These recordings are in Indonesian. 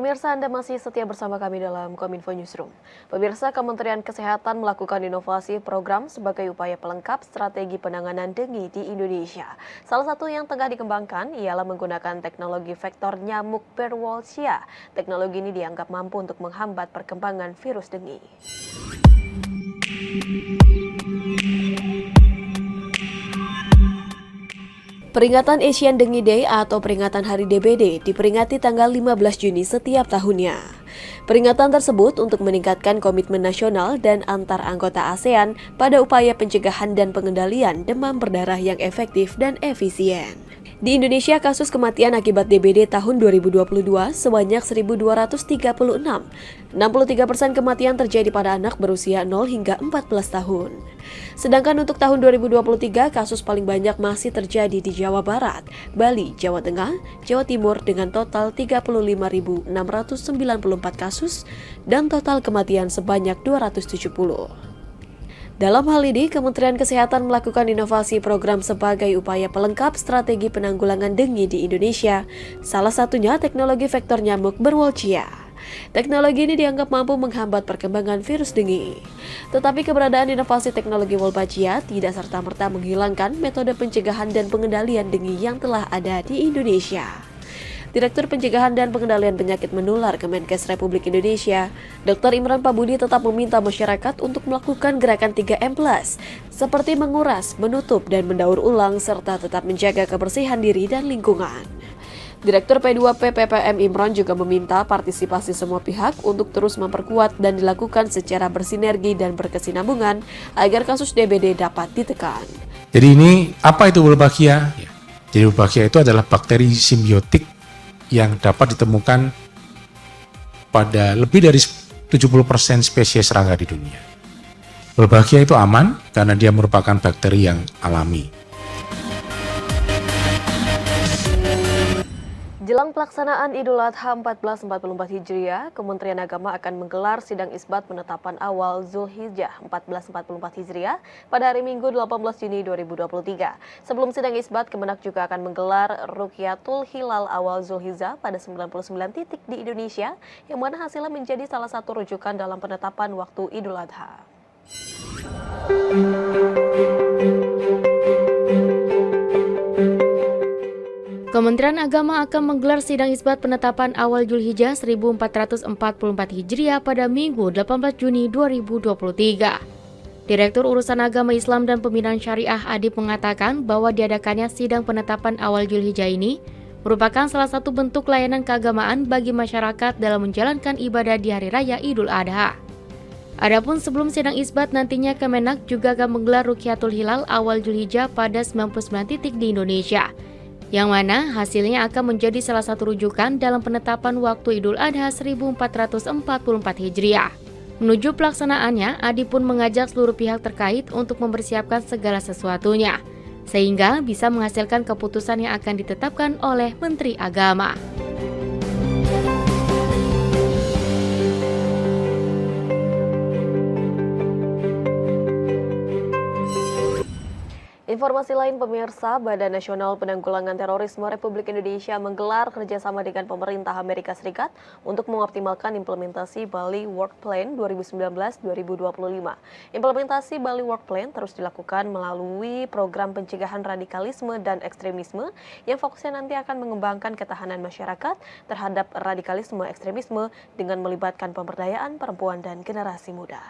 Pemirsa, Anda masih setia bersama kami dalam Kominfo Newsroom. Pemirsa, Kementerian Kesehatan melakukan inovasi program sebagai upaya pelengkap strategi penanganan dengue di Indonesia. Salah satu yang tengah dikembangkan ialah menggunakan teknologi vektor nyamuk Berwolzia. Teknologi ini dianggap mampu untuk menghambat perkembangan virus dengue. Peringatan Asian Dengue Day atau peringatan Hari DBD diperingati tanggal 15 Juni setiap tahunnya. Peringatan tersebut untuk meningkatkan komitmen nasional dan antar anggota ASEAN pada upaya pencegahan dan pengendalian demam berdarah yang efektif dan efisien. Di Indonesia, kasus kematian akibat DBD tahun 2022 sebanyak 1.236. 63% kematian terjadi pada anak berusia 0 hingga 14 tahun. Sedangkan untuk tahun 2023, kasus paling banyak masih terjadi di Jawa Barat, Bali, Jawa Tengah, Jawa Timur dengan total 35.694 kasus dan total kematian sebanyak 270. Dalam hal ini, Kementerian Kesehatan melakukan inovasi program sebagai upaya pelengkap strategi penanggulangan dengue di Indonesia, salah satunya teknologi vektor nyamuk Berwolzia. Teknologi ini dianggap mampu menghambat perkembangan virus dengue. Tetapi keberadaan inovasi teknologi Wolbachia tidak serta-merta menghilangkan metode pencegahan dan pengendalian dengue yang telah ada di Indonesia. Direktur Pencegahan dan Pengendalian Penyakit Menular Kemenkes Republik Indonesia, Dr. Imran Pambudi tetap meminta masyarakat untuk melakukan gerakan 3M+, seperti menguras, menutup, dan mendaur ulang, serta tetap menjaga kebersihan diri dan lingkungan. Direktur P2P PPM Imran juga meminta partisipasi semua pihak untuk terus memperkuat dan dilakukan secara bersinergi dan berkesinambungan agar kasus DBD dapat ditekan. Jadi ini apa itu Wolbachia? Jadi Wolbachia itu adalah bakteri simbiotik yang dapat ditemukan pada lebih dari 70% spesies serangga di dunia. Wolbachia itu aman karena dia merupakan bakteri yang alami. Jelang pelaksanaan Idul Adha 1444 Hijriah, Kementerian Agama akan menggelar sidang isbat penetapan awal Zulhijjah 1444 Hijriah pada hari Minggu 18 Juni 2023. Sebelum sidang isbat, Kemenak juga akan menggelar Rukyatul Hilal awal Zulhijjah pada 99 titik di Indonesia, yang mana hasilnya menjadi salah satu rujukan dalam penetapan waktu Idul Adha. Kementerian Agama akan menggelar sidang isbat penetapan awal Zulhijjah 1444 Hijriah pada Minggu 18 Juni 2023. Direktur Urusan Agama Islam dan Pembinaan Syariah Adib mengatakan bahwa diadakannya sidang penetapan awal Zulhijjah ini merupakan salah satu bentuk layanan keagamaan bagi masyarakat dalam menjalankan ibadah di Hari Raya Idul Adha. Adapun sebelum sidang isbat, nantinya Kemenak juga akan menggelar Rukyatul Hilal awal Zulhijjah pada 99 titik di Indonesia, yang mana hasilnya akan menjadi salah satu rujukan dalam penetapan waktu Idul Adha 1444 Hijriah. Menuju pelaksanaannya, Adi pun mengajak seluruh pihak terkait untuk mempersiapkan segala sesuatunya, sehingga bisa menghasilkan keputusan yang akan ditetapkan oleh Menteri Agama. Informasi lain, pemirsa, Badan Nasional Penanggulangan Terorisme Republik Indonesia menggelar kerjasama dengan pemerintah Amerika Serikat untuk mengoptimalkan implementasi Bali Work Plan 2019-2025. Implementasi Bali Work Plan terus dilakukan melalui program pencegahan radikalisme dan ekstremisme yang fokusnya nanti akan mengembangkan ketahanan masyarakat terhadap radikalisme ekstremisme dengan melibatkan pemberdayaan perempuan dan generasi muda.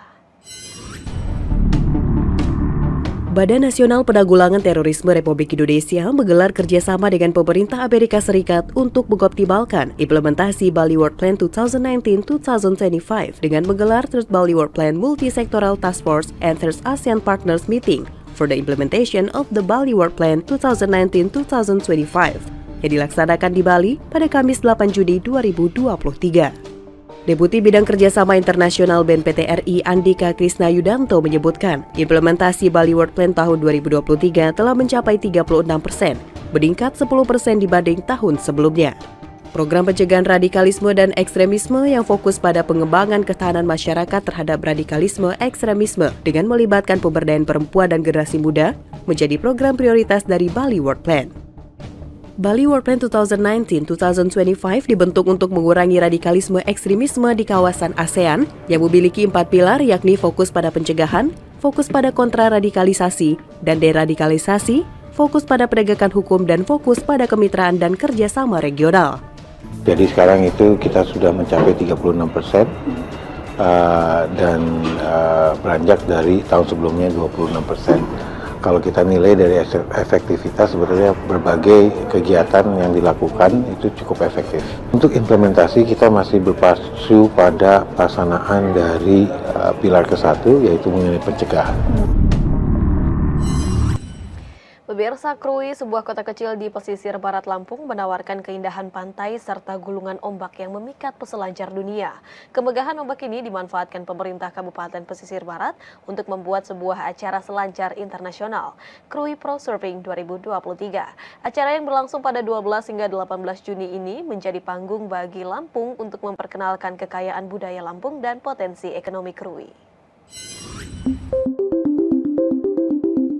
Badan Nasional Penanggulangan Terorisme Republik Indonesia menggelar kerjasama dengan pemerintah Amerika Serikat untuk mengoptimalkan implementasi Bali Work Plan 2019-2025 dengan menggelar Third Bali Work Plan Multi-Sectoral Task Force and Third ASEAN Partners Meeting for the implementation of the Bali Work Plan 2019-2025 yang dilaksanakan di Bali pada Kamis 8 Juni 2023. Deputi Bidang Kerjasama Internasional BNPT RI Andika Krisna Yudanto menyebutkan implementasi Bali Work Plan tahun 2023 telah mencapai 36%, meningkat 10% dibanding tahun sebelumnya. Program pencegahan radikalisme dan ekstremisme yang fokus pada pengembangan ketahanan masyarakat terhadap radikalisme ekstremisme dengan melibatkan pemberdayaan perempuan dan generasi muda menjadi program prioritas dari Bali Work Plan. Bali World Plan 2019-2025 dibentuk untuk mengurangi radikalisme ekstremisme di kawasan ASEAN yang memiliki 4 pilar, yakni fokus pada pencegahan, fokus pada kontraradikalisasi dan deradikalisasi, fokus pada penegakan hukum, dan fokus pada kemitraan dan kerjasama regional. Jadi sekarang itu kita sudah mencapai 36% dan beranjak dari tahun sebelumnya 26%. Kalau kita nilai dari efektivitas, sebetulnya berbagai kegiatan yang dilakukan itu cukup efektif. Untuk implementasi kita masih berpacu pada pelaksanaan dari pilar ke-1, yaitu mengenai pencegahan. Pemirsa, Krui, sebuah kota kecil di pesisir barat Lampung, menawarkan keindahan pantai serta gulungan ombak yang memikat peselancar dunia. Kemegahan ombak ini dimanfaatkan pemerintah Kabupaten Pesisir Barat untuk membuat sebuah acara selancar internasional, Krui Pro Surfing 2023. Acara yang berlangsung pada 12 hingga 18 Juni ini menjadi panggung bagi Lampung untuk memperkenalkan kekayaan budaya Lampung dan potensi ekonomi Krui.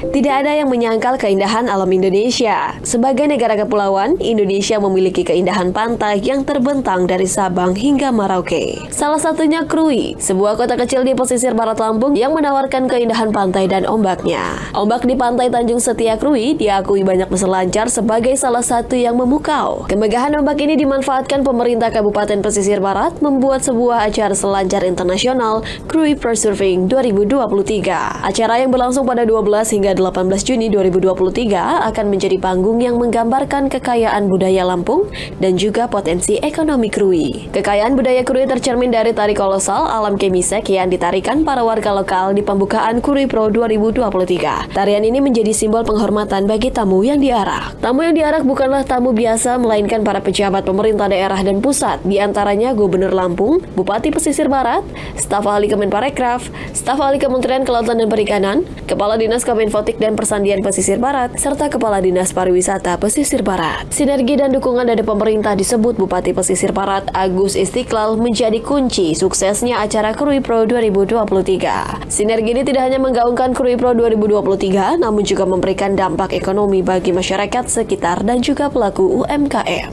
Tidak ada yang menyangkal keindahan alam Indonesia. Sebagai negara kepulauan, Indonesia memiliki keindahan pantai yang terbentang dari Sabang hingga Merauke. Salah satunya Krui, sebuah kota kecil di pesisir barat Lampung yang menawarkan keindahan pantai dan ombaknya. Ombak di pantai Tanjung Setia Krui diakui banyak peselancar sebagai salah satu yang memukau. Kemegahan ombak ini dimanfaatkan pemerintah Kabupaten Pesisir Barat membuat sebuah acara selancar internasional Krui Pro Surfing 2023. Acara yang berlangsung pada 12 hingga 18 Juni 2023 akan menjadi panggung yang menggambarkan kekayaan budaya Lampung dan juga potensi ekonomi Krui. Kekayaan budaya Krui tercermin dari tari kolosal alam Kemisek yang ditarikan para warga lokal di pembukaan Krui Pro 2023. Tarian ini menjadi simbol penghormatan bagi tamu yang diarak. Tamu yang diarak bukanlah tamu biasa, melainkan para pejabat pemerintah daerah dan pusat, di antaranya Gubernur Lampung, Bupati Pesisir Barat, staf ahli Kemenparekraf, staf ahli Kementerian Kelautan dan Perikanan, Kepala Dinas Kominfo dan Persandian Pesisir Barat, serta Kepala Dinas Pariwisata Pesisir Barat. Sinergi dan dukungan dari pemerintah disebut Bupati Pesisir Barat Agus Istiqlal menjadi kunci suksesnya acara Krui Pro 2023. Sinergi ini tidak hanya menggaungkan Krui Pro 2023, namun juga memberikan dampak ekonomi bagi masyarakat sekitar dan juga pelaku UMKM.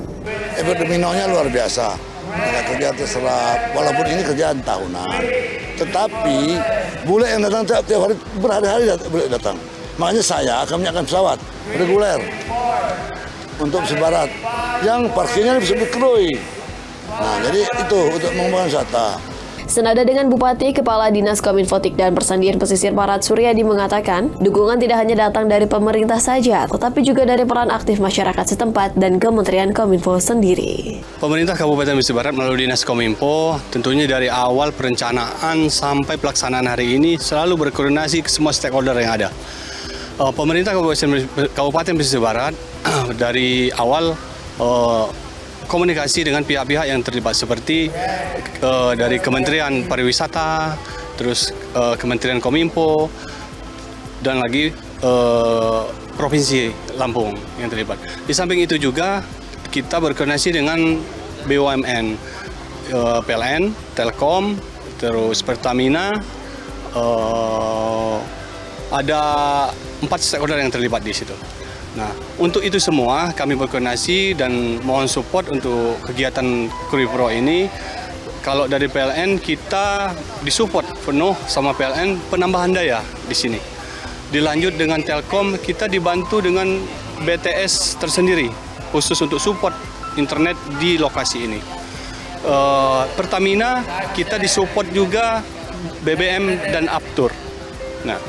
Dominonya luar biasa. Kerja terserap, walaupun ini kerjaan tahunan, tetapi bule yang datang tiap hari berhari-hari datang. Makanya saya akan menyiapkan pesawat reguler untuk Barat yang parkirnya disebut Krui. Nah, jadi itu untuk mengembangkan wisata. Senada dengan Bupati, Kepala Dinas Kominfotik dan Persandian Pesisir Barat Suryadi mengatakan, dukungan tidak hanya datang dari pemerintah saja, tetapi juga dari peran aktif masyarakat setempat dan Kementerian Kominfo sendiri. Pemerintah Kabupaten Pesisir Barat melalui Dinas Kominfo tentunya dari awal perencanaan sampai pelaksanaan hari ini selalu berkoordinasi ke semua stakeholder yang ada. Pemerintah Kabupaten Pesisir Barat dari awal komunikasi dengan pihak-pihak yang terlibat seperti dari Kementerian Pariwisata, terus Kementerian Kominfo, dan lagi Provinsi Lampung yang terlibat. Di samping itu juga kita berkoordinasi dengan BUMN, PLN, Telkom, terus Pertamina, ada 4 stakeholder yang terlibat di situ. Nah, untuk itu semua kami berkoordinasi dan mohon support untuk kegiatan Krui Pro ini. Kalau dari PLN kita disupport penuh sama PLN penambahan daya di sini. Dilanjut dengan Telkom kita dibantu dengan BTS tersendiri khusus untuk support internet di lokasi ini. Pertamina kita disupport juga BBM dan Aptur. Nah,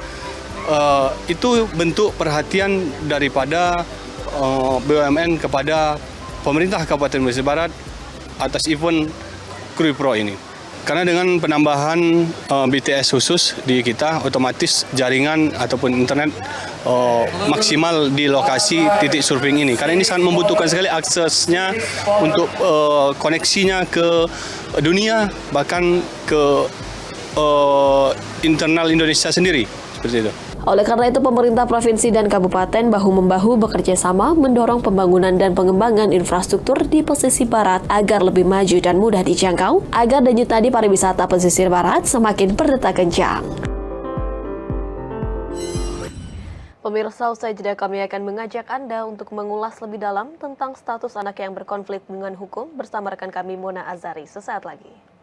itu bentuk perhatian daripada BUMN kepada pemerintah Kabupaten Pesisir Barat atas event Krui Pro ini. Karena dengan penambahan BTS khusus di kita, otomatis jaringan ataupun internet maksimal di lokasi titik surfing ini. Karena ini sangat membutuhkan sekali aksesnya untuk koneksinya ke dunia, bahkan ke internal Indonesia sendiri, seperti itu. Oleh karena itu, pemerintah provinsi dan kabupaten bahu-membahu bekerja sama mendorong pembangunan dan pengembangan infrastruktur di pesisir barat agar lebih maju dan mudah dijangkau, agar denyut nadi pariwisata pesisir barat semakin berdetak kencang. Pemirsa, usai jeda kami akan mengajak Anda untuk mengulas lebih dalam tentang status anak yang berkonflik dengan hukum bersama rekan kami Mona Azari sesaat lagi.